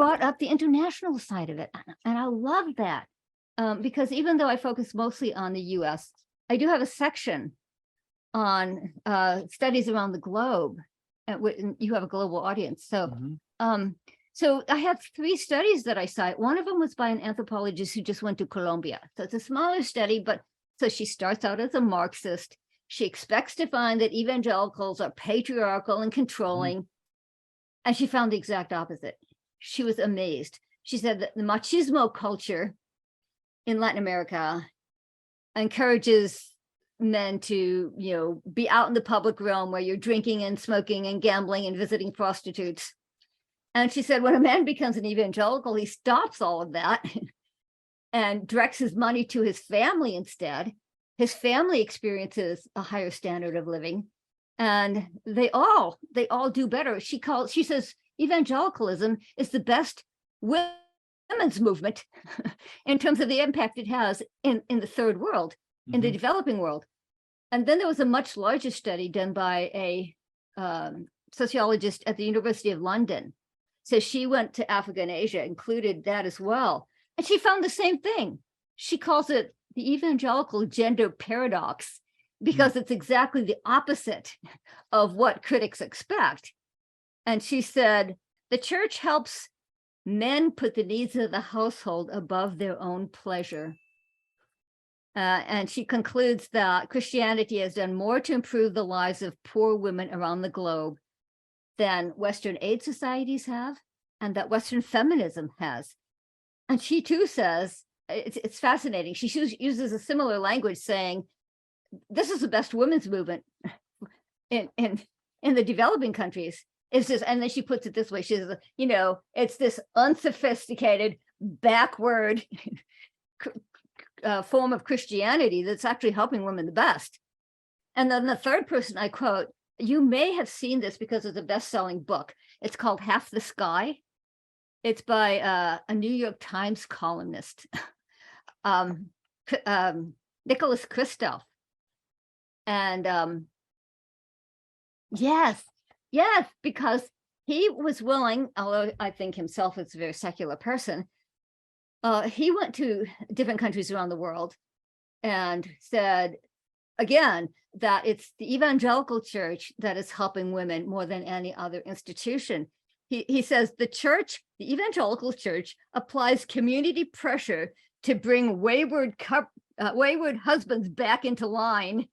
brought up the international side of it. And I love that because even though I focus mostly on the US, I do have a section on studies around the globe. And you have a global audience. So, so I have 3 studies that I cite. One of them was by an anthropologist who just went to Colombia. So it's a smaller study, but so she starts out as a Marxist. She expects to find that evangelicals are patriarchal and controlling. And she found the exact opposite. She was amazed. She said that the machismo culture in Latin America encourages men to, you know, be out in the public realm where you're drinking and smoking and gambling and visiting prostitutes. And she said, when a man becomes an evangelical, he stops all of that and directs his money to his family instead. His family experiences a higher standard of living, and they all do better. She says evangelicalism is the best women's movement in terms of the impact it has in the third world, in the developing world. And then there was a much larger study done by a sociologist at the University of London. So she went to Africa and Asia, included that as well. And she found the same thing. She calls it the evangelical gender paradox, because it's exactly the opposite of what critics expect. And she said, the church helps men put the needs of the household above their own pleasure. And she concludes that Christianity has done more to improve the lives of poor women around the globe than Western aid societies have, and that Western feminism has. And she too says, it's fascinating. She uses a similar language saying, this is the best women's movement in the developing countries. It's just, and then she puts it this way, she says, you know, it's this unsophisticated, backward form of Christianity that's actually helping women the best. And then the third person I quote, you may have seen this because it's a best-selling book. It's called Half the Sky. It's by a New York Times columnist, Nicholas Kristof. And yes, because he was willing, although I think himself is a very secular person, he went to different countries around the world and said, again, that it's the evangelical church that is helping women more than any other institution. He says the church, the evangelical church, applies community pressure to bring wayward husbands back into line.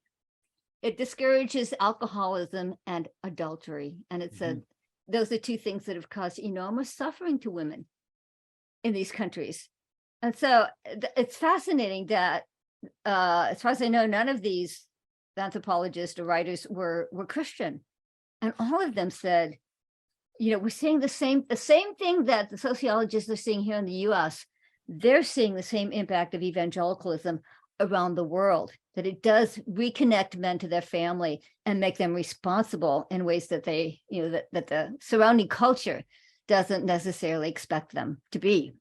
It discourages alcoholism and adultery. And it said those are 2 things that have caused enormous suffering to women in these countries. And so it's fascinating that, as far as I know, none of these anthropologists or writers were Christian. And all of them said, you know, we're seeing the same thing that the sociologists are seeing here in the US. They're seeing the same impact of evangelicalism around the world, that it does reconnect men to their family and make them responsible in ways that they, you know, that the surrounding culture doesn't necessarily expect them to be.